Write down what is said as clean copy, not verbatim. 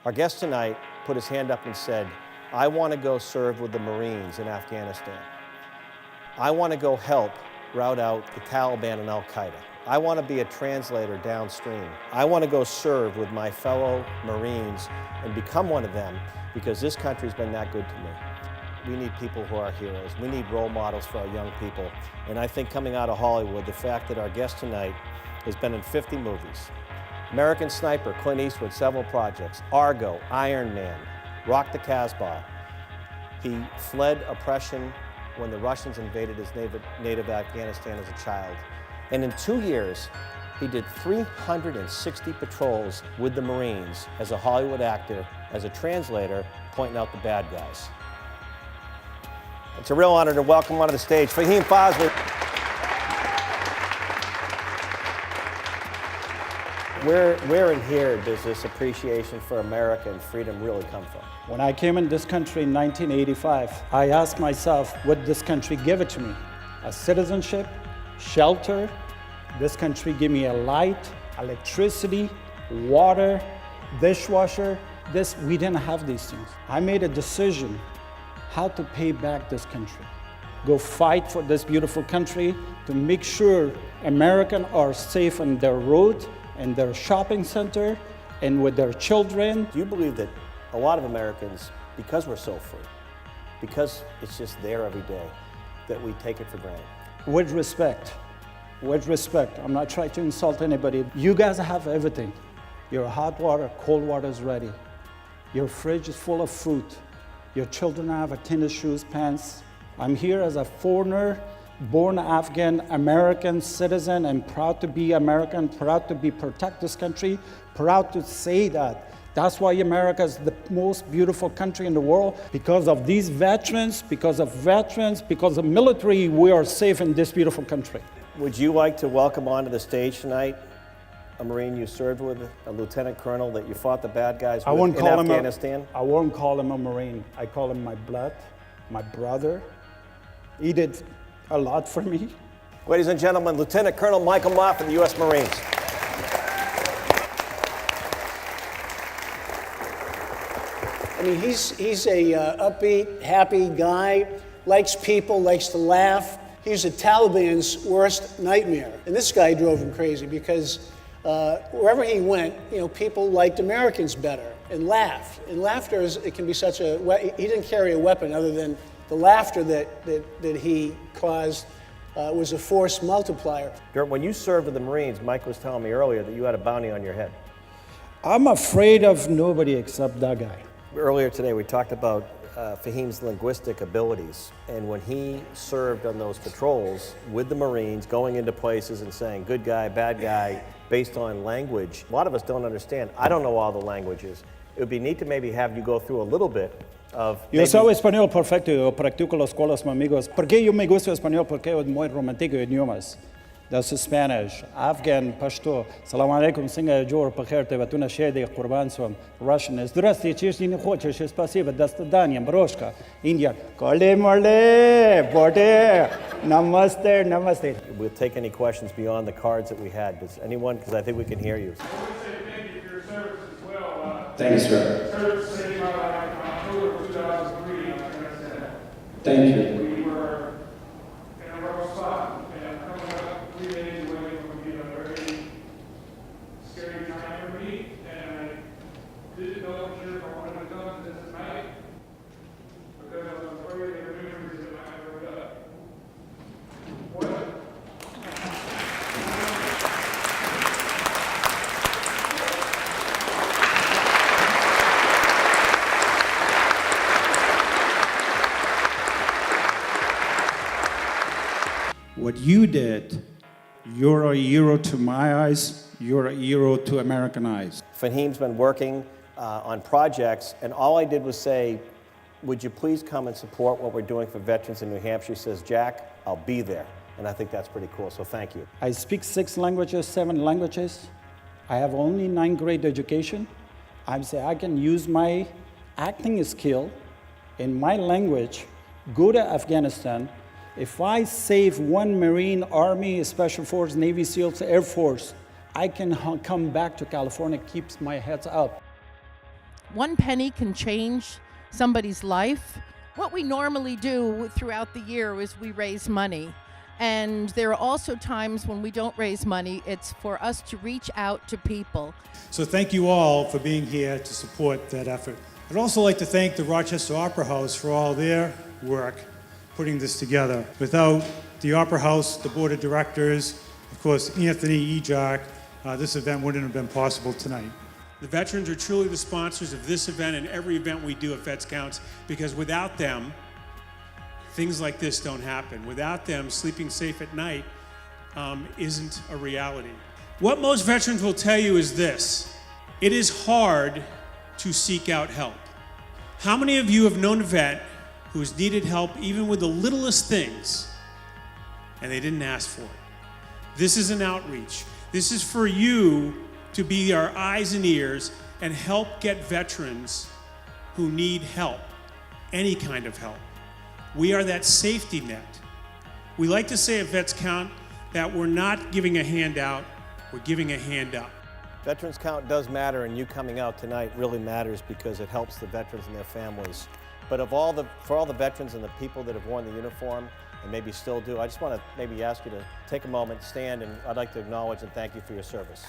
Our guest tonight put his hand up and said, I want to go serve with the Marines in Afghanistan. I want to go help rout out the Taliban and Al-Qaeda. I want to be a translator downstream. I want to go serve with my fellow Marines and become one of them because this country's been that good to me. We need people who are heroes. We need role models for our young people. And I think coming out of Hollywood, the fact that our guest tonight has been in 50 movies. American Sniper, Clint Eastwood, several projects. Argo, Iron Man, Rock the Casbah. He fled oppression when the Russians invaded his native Afghanistan as a child. And in 2 years, he did 360 patrols with the Marines as a Hollywood actor, as a translator, pointing out the bad guys. It's a real honor to welcome onto the stage Fahim Fazli. Where in here does this appreciation for America and freedom really come from? When I came in this country in 1985, I asked myself, would this country give it to me? A citizenship, shelter. This country give me a light, electricity, water, dishwasher. We didn't have these things. I made a decision how to pay back this country. Go fight for this beautiful country to make sure Americans are safe on their road, in their shopping center, and with their children. Do you believe that a lot of Americans, because we're so free, because it's just there every day, that we take it for granted? With respect, I'm not trying to insult anybody. You guys have everything. Your hot water, cold water is ready. Your fridge is full of food. Your children have a tennis shoes, pants. I'm here as a foreigner, born Afghan, American citizen, and proud to be American, proud to protect this country, proud to say that. That's why America is the most beautiful country in the world. Because of these veterans, because of military, we are safe in this beautiful country. Would you like to welcome onto the stage tonight a Marine you served with, a lieutenant colonel that you fought the bad guys with in Afghanistan? I won't call him a Marine. I call him my blood, my brother. He did a lot for me. Ladies and gentlemen, Lieutenant Colonel Michael Moff of the U.S. Marines. I mean, he's a upbeat, happy guy, likes people, likes to laugh. He's the Taliban's worst nightmare. And this guy drove him crazy because wherever he went, people liked Americans better and laughed. And laughter it can be such a, he didn't carry a weapon other than the laughter that he caused was a force multiplier. When you served with the Marines, Mike was telling me earlier that you had a bounty on your head. I'm afraid of nobody except that guy. Earlier today, we talked about Fahim's linguistic abilities, and when he served on those patrols with the Marines, going into places and saying good guy, bad guy, based on language, a lot of us don't understand. I don't know all the languages. It would be neat to maybe have you go through a little bit of... Yo soy español perfecto, yo practico las escuelas con amigos. ¿Por qué yo me gusta español? Porque es muy romántico idiomas. That's Spanish, Afghan, Pashto. Salam alaikum, singa jor pakher te batuna shede qurban swam. Russian. Zdrasty, чеш не хочешь, спасибо, до свидания, брошка. Indian. Kole mole, bote. Namaste, namaste. We'll take any questions beyond the cards that we had. Does anyone, because I think we can hear you. I want to say thank you for your service as well. Thank you, sir. Service saved my life in October 2003 in Afghanistan. Thank you. We were in a rough spot and coming up 3 days away from being a very scary time for me. And I didn't know for sure if I wanted to come to this tonight because I was afraid of the memories that I had heard up. What you did, you're a hero to my eyes, you're a hero to American eyes. Fahim's been working on projects, and all I did was say, would you please come and support what we're doing for veterans in New Hampshire? He says, Jack, I'll be there. And I think that's pretty cool, so thank you. I speak 6 languages, 7 languages. I have only 9th grade education. I say I can use my acting skill in my language, go to Afghanistan. If I save 1 Marine, Army, Special Force, Navy SEALs, Air Force, I can come back to California, keeps my head up. one penny can change somebody's life. What we normally do throughout the year is we raise money. And there are also times when we don't raise money. It's for us to reach out to people. So thank you all for being here to support that effort. I'd also like to thank the Rochester Opera House for all their work putting this together. Without the Opera House, the board of directors, of course, Anthony Ejark, this event wouldn't have been possible tonight. The veterans are truly the sponsors of this event and every event we do at Vets Counts, because without them, things like this don't happen. Without them, sleeping safe at night isn't a reality. What most veterans will tell you is this: it is hard to seek out help. How many of you have known a vet who's needed help even with the littlest things and they didn't ask for it? This is an outreach. This is for you to be our eyes and ears and help get veterans who need help, any kind of help. We are that safety net. We like to say at Vets Count that we're not giving a handout, we're giving a hand up. Veterans Count does matter, and you coming out tonight really matters because it helps the veterans and their families. But for all the veterans and the people that have worn the uniform and maybe still do, I just want to maybe ask you to take a moment, stand, and I'd like to acknowledge and thank you for your service.